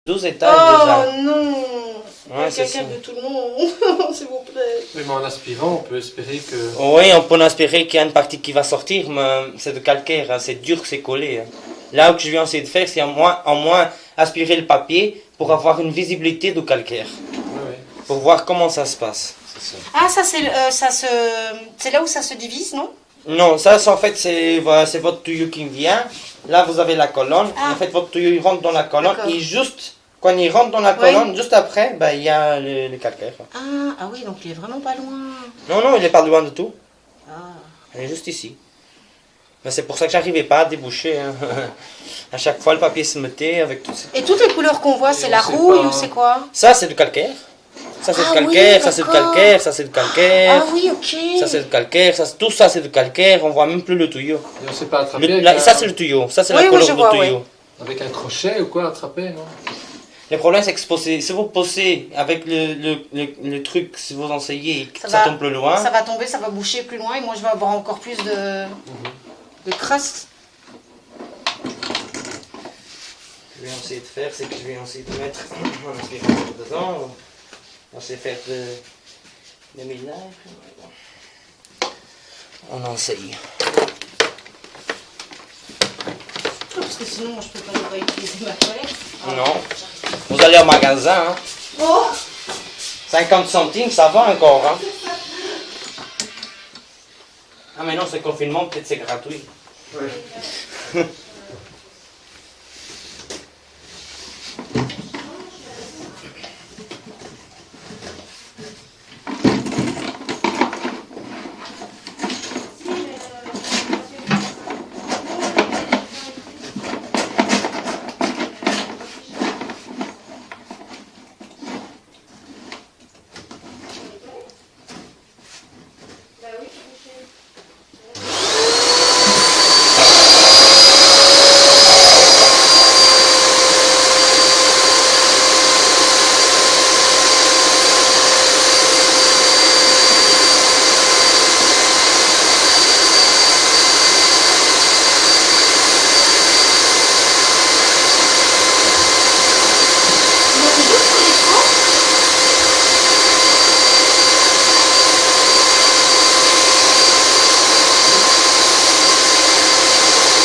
12 étages déjà. Oh non. Ouais, c'est Quelqu'un ça. de tout le monde, s'il vous plaît. Oui, mais en aspirant, on peut espérer que... Oui, on peut en espérer qu'il y a une partie qui va sortir, mais c'est de calcaire, hein, c'est dur, c'est collé. Hein. Là où je vais essayer de faire, c'est en moins aspirer le papier pour avoir une visibilité du calcaire, Oui, oui, pour voir comment ça se passe. c'est ça. Ah, ça c'est là où ça se divise, non? Non, ça en fait c'est voilà, c'est votre tuyau qui vient. Là vous avez la colonne. Ah. En fait votre tuyau il rentre dans la colonne D'accord. et juste quand il rentre dans la Ouais. colonne, juste après, ben, il y a le calcaire. Ah oui, donc il est vraiment pas loin. Non, il est pas loin de tout. Ah. Il est juste ici. Mais c'est pour ça que j'arrivais pas à déboucher. Hein. À chaque fois le papier se mettait avec tout ça. Et toutes les couleurs qu'on voit, c'est Et la on sait rouille pas. ou c'est quoi? Ça c'est du calcaire. Ça c'est Ah du oui, calcaire, ça c'est du d'accord. calcaire, ça c'est du calcaire. Ah oui, ok. Ça c'est du calcaire, tout ça c'est du calcaire, on voit même plus le tuyau. Et on ne sait pas attraper Ça c'est le tuyau, ça c'est Oui, la oui, couleur je du vois, tuyau. avec un crochet ou quoi, attraper, non? Le problème, c'est que si vous posez avec le truc, si vous enseignez et que Ça ça, va- tombe plus loin, Ça va tomber, ça va boucher plus loin et moi je vais avoir encore plus de crasse. je vais essayer de faire, c'est que je vais essayer de mettre un aspirateur dedans. On sait faire le ménage. On enseigne. Parce que sinon, moi je peux pas utiliser ma toilette. Non. Vous allez au magasin, hein. Oh 50 centimes, ça va encore, hein. Ah mais non, c'est confinement, peut-être c'est gratuit. Oui.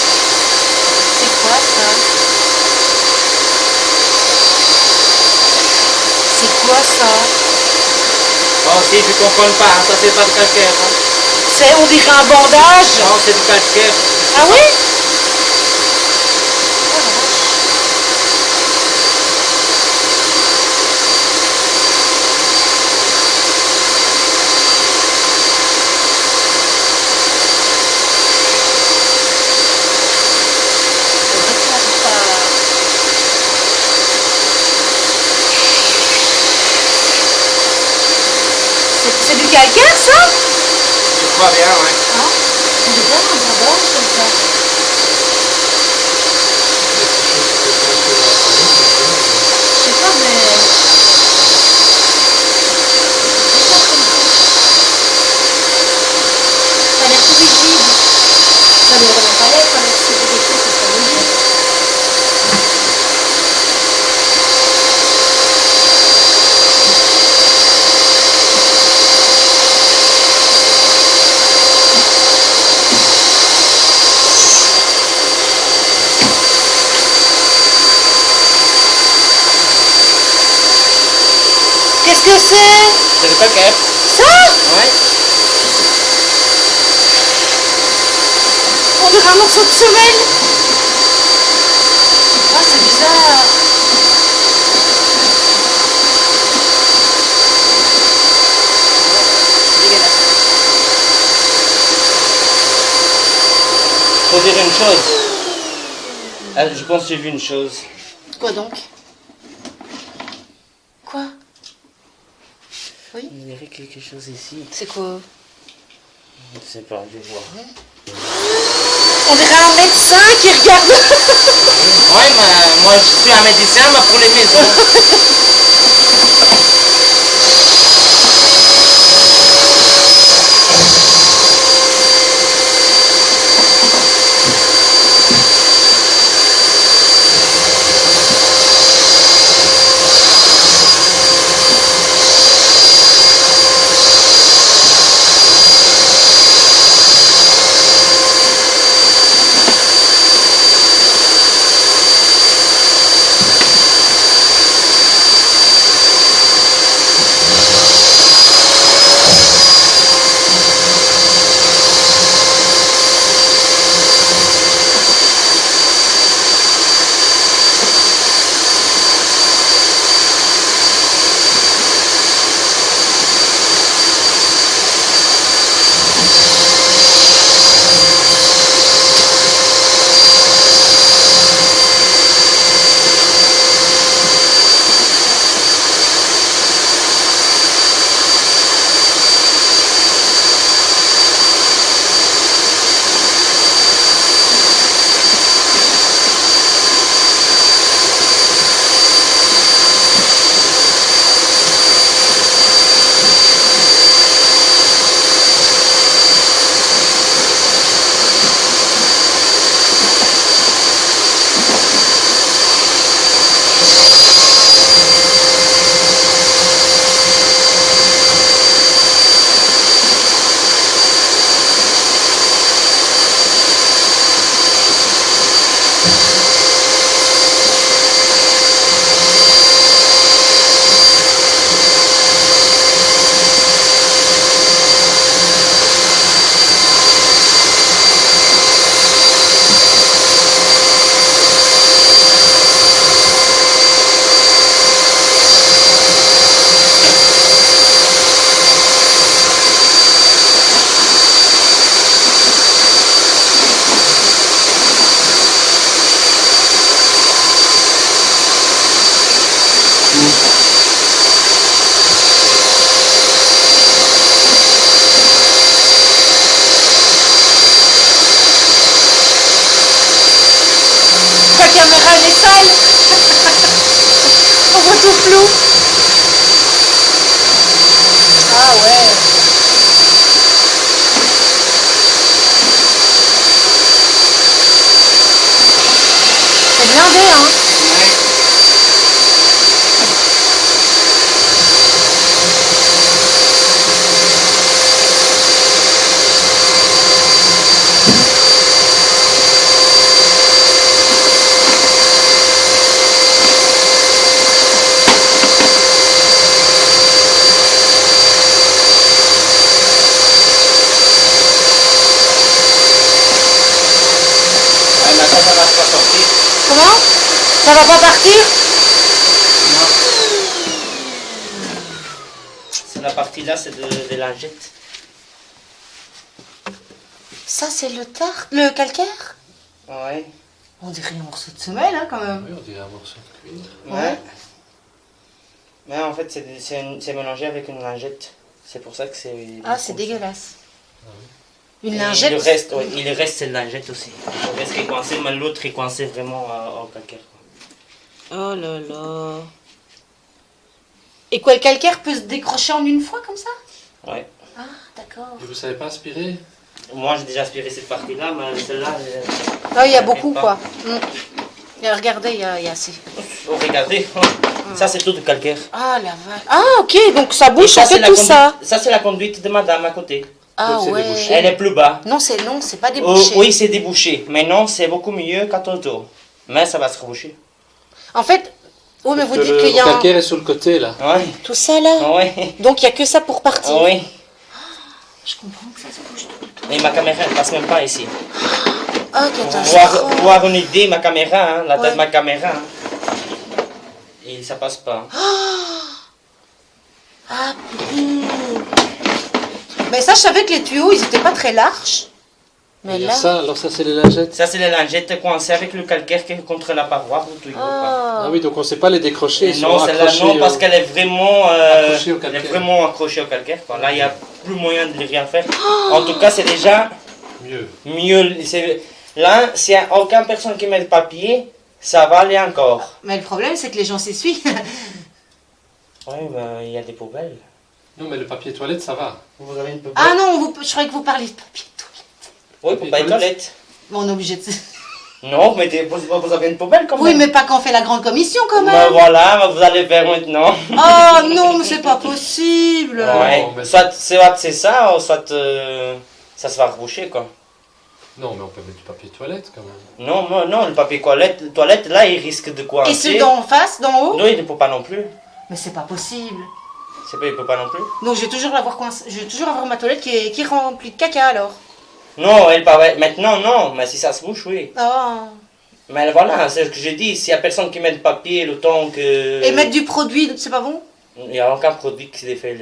C'est quoi ça? C'est quoi ça? Oh si, je comprends pas, hein, ça c'est pas du calcaire. Hein. On dirait un bandage. Non, c'est du calcaire. Ah oui? C'est du calcaire ça? Je crois bien, ouais. Hein? On dirait un bandage comme ça. Je sais pas, mais. Ça a l'air tout rigide. Ça ne devrait pas l'être, alors si c'était quelque chose, ça serait rigide. Qu'est-ce que c'est? C'est du calcaire. Ça? Ouais. On dirait un morceau de semelle. Ah, c'est bizarre. Faut dire une chose. Je pense que j'ai vu une chose. Quoi donc? Quoi? Oui? Il y aurait quelque chose ici. C'est quoi? Je ne sais pas, je vais voir. On dirait un médecin qui regarde. Ouais, mais moi je suis un médecin, mais pour les maisons. Ça va pas partir? La partie là, c'est des lingettes. Ça, c'est le calcaire? Ouais. On dirait un morceau de semelle, hein, quand même. Oui, on dirait un morceau de cuir. Ouais. Mais en fait, c'est mélangé avec une lingette. C'est pour ça que c'est... Ah, c'est dégueulasse. Une Et lingette? Le reste, ouais, et le reste, c'est une lingette aussi. Le reste qui est coincé, mais l'autre est coincé vraiment au calcaire. Oh là là. Et quoi, le calcaire peut se décrocher en une fois, comme ça? Ouais. Ah, d'accord. Et vous savez pas aspirer? Moi, j'ai déjà aspiré cette partie-là, mais celle-là... Ah, il y a beaucoup, pas. quoi. Et regardez, il y a assez. Oh, regardez, ça c'est tout de calcaire. Ah, la vache. Ah, ok, donc ça Et bouge, ça c'est fait la tout conduite- ça. Ça, c'est la conduite de madame à côté. Ah, Donc, c'est ouais. débouché. Elle est plus bas. Non, c'est pas Oh, débouché. oui, c'est débouché. Mais non, c'est beaucoup mieux qu'à Toto. Mais ça va se reboucher. En fait, oui, mais vous Parce que dites qu'il y a le calcaire est sur le côté, là. Ouais. tout ça, là. Ouais. Donc, il n'y a que ça pour partir. Oui. Je comprends que ça se bouge tout le temps. Et ma caméra, elle passe même pas ici. Ah, Pour catastrophe. voir une idée, ma caméra, hein, la tête Ouais. de ma caméra. Hein. Et ça passe pas. Ah, mais ça, je savais que les tuyaux, ils étaient pas très larges. Mais Il y a là... ça, alors ça, c'est les lingettes. Ça, c'est les lingettes coincées avec le calcaire qui est contre la paroi du tuyau. quoi. Ah Ah, oui, donc on sait pas les décrocher. Et Ils non, sont celle-là, accrochés non, parce au- qu'elle est vraiment, accrochée au elle est calcaire. vraiment accrochée au calcaire. Quoi. Là, il n'y a plus moyen de rien faire. En tout cas, c'est déjà Mieux. mieux. Là, s'il n'y a aucune personne qui met le papier, ça va aller encore. mais le problème, c'est que les gens s'essuient. Oui, mais il y a des poubelles. Non, mais le papier toilette, ça va. Vous avez une poubelle? Ah non, je croyais que vous parliez de papier toilette. Oui, poubelle toilette. Bon, on est obligé de... Non, mais vous avez une poubelle quand même. Oui, mais pas quand on fait la grande commission, quand Ben même. voilà, vous allez faire maintenant. Oh non, mais c'est pas possible. Ouais. mais- Soit c'est ça, ou soit ça se va reboucher quoi. Non, mais on peut mettre du papier toilette, quand même. Non, non, le papier toilette, là, il risque de coincer. Et ceux d'en face, d'en haut? Non, il ne peut pas non plus. Mais c'est pas possible. C'est pas, il peut pas non plus. Donc je vais toujours l'avoir coincé. Je vais toujours avoir ma toilette qui est remplie de caca alors. Non, elle paraît. Maintenant, non, mais si ça se bouche, oui. Ah. Mais voilà, c'est ce que j'ai dit. S'il y a personne qui met le papier, le temps que. Et mettre du produit, c'est pas bon? Il n'y a aucun produit qui défait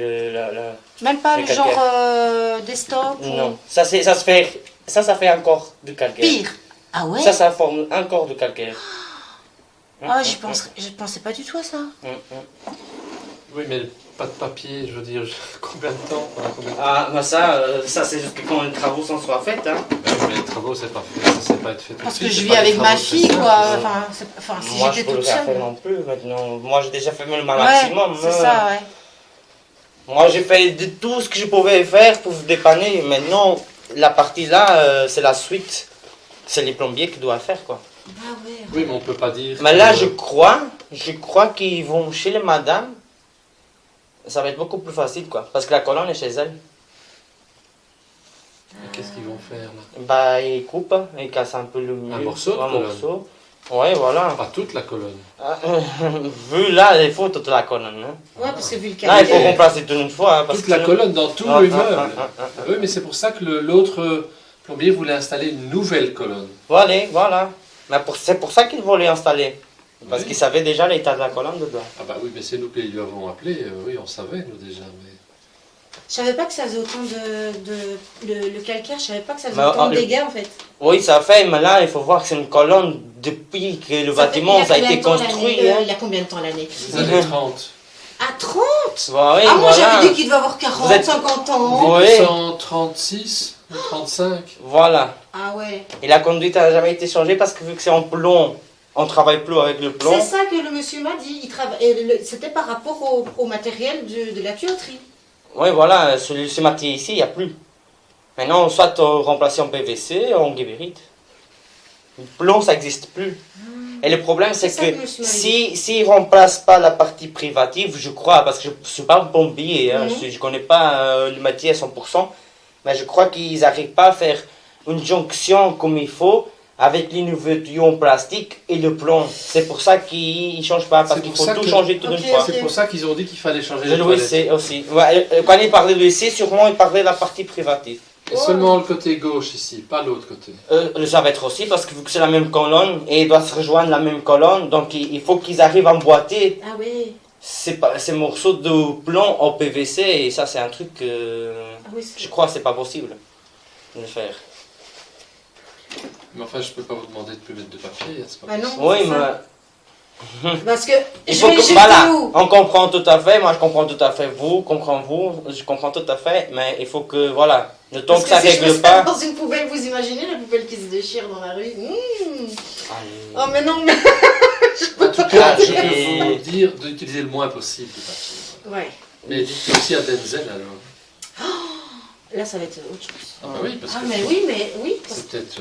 Même pas Le le genre calcaire. desktop ou- Non, ça fait encore du calcaire. Pire. Ah ouais? Ça forme encore du calcaire. Ah, je pensais pas du tout à ça. Oui, mais pas de papier, je veux dire, combien de temps pendant combien de temps? Ah, bah ça c'est juste que quand les travaux s'en soient faits, hein. Mais les travaux, c'est pas fait, ça sait pas être fait tout de Parce suite. que je c'est vis pas des avec ma travaux fille, très quoi. simples. Enfin, si Moi, je j'étais peux toute le faire seule. non plus maintenant. Moi, j'ai déjà fait le Ouais, maximum. c'est hein. ça, ouais. Moi, j'ai fait de tout ce que je pouvais faire pour vous dépanner. Maintenant, la partie là, c'est la suite. C'est les plombiers qui doivent faire, quoi. Ah ouais. Oui, mais on peut pas dire. Mais là, que- je crois qu'ils vont chez les madames. Ça va être beaucoup plus facile, quoi. Parce que la colonne est chez elle. Mais qu'est-ce qu'ils vont faire, là? Bah, ils coupent, ils cassent un peu le mur. Un morceau de un colonne. morceau. Ouais, voilà. Pas toute la colonne. Ah, vu là, il faut toute la colonne. Hein. Ouais, parce que vu le Là, il faut calcaire. remplacer tout une fois. Hein, parce Toute que la sinon- colonne dans tout Ah, l'immeuble. ah, ah, ah, ah. Oui, mais c'est pour ça que l'autre plombier voulait installer une nouvelle colonne. Voilà. Mais c'est pour ça qu'ils voulaient installer. Parce Oui. qu'ils savaient déjà l'état de la colonne dedans. Ah bah oui, mais c'est nous qui lui avons appelé. Oui, on savait, nous, déjà. Mais... Je savais pas que ça faisait autant le calcaire, je savais pas que ça faisait Mais, autant de ah, dégâts en fait. Oui, ça fait, mais là, il faut voir que c'est une colonne depuis que le bâtiment ça a été construit. Hein. Il y a combien de temps l'année? Les années 30. À 30? Oui, Ah, moi voilà. j'avais dit qu'il devait avoir 40, Vous êtes- 50 ans. Oui. 1936 ou 35. Voilà. Ah ouais. Et la conduite n'a jamais été changée parce que vu que c'est en plomb, on ne travaille plus avec le plomb. C'est ça que le monsieur m'a dit. C'était par rapport au matériel de la tuyauterie. Oui, voilà, ce matériel ici, il n'y a plus. Maintenant, soit on remplace en PVC, en guébérite. Le plomb, ça n'existe plus. Et le problème, c'est C'est ça que que monsieur m'avait s'ils ne remplacent pas la partie privative, je crois, parce que je ne suis pas un plombier, hein, Mhm. je ne connais pas le métier à 100%, mais je crois qu'ils n'arrivent pas à faire une jonction comme il faut avec les nouveaux tuyaux en plastique et le plomb. C'est pour ça qu'ils ne changent pas, parce C'est qu'il pour faut ça tout que- changer tout Ok, d'une fois. ok. C'est pour ça qu'ils ont dit qu'il fallait changer Le les toilettes. WC aussi. Ouais, quand il parlait de WC, sûrement il parlait de la partie privative. Et seulement le côté gauche ici, pas l'autre côté. Le savêtre aussi, parce que vu que c'est la même colonne, et il doit se rejoindre la même colonne, donc il faut qu'ils arrivent à emboîter Ah oui. ces morceaux de plomb en PVC, et ça c'est un truc que Ah oui, c'est je crois que c'est pas possible de le faire. Mais enfin, je peux pas vous demander de plus mettre de papier, hein, c'est pas Bah non. possible. Oui, c'est ça. mais Parce que il je faut vais que, jeter voilà, où? on comprend tout à fait, moi je comprends tout à fait, vous je comprends tout à fait, mais il faut que, voilà, le temps Parce que ça si je mets règle ça pas. dans une poubelle, vous imaginez la poubelle qui se déchire dans la rue? Allez. Oh mais non, mais... En tout cas, je Et- peux vous dire d'utiliser le moins possible de papier. Ouais. Mais dites aussi à Denzel alors. Là, ça va être autre chose. Ah bah oui, parce Ah que mais oui, mais oui. c'est peut-être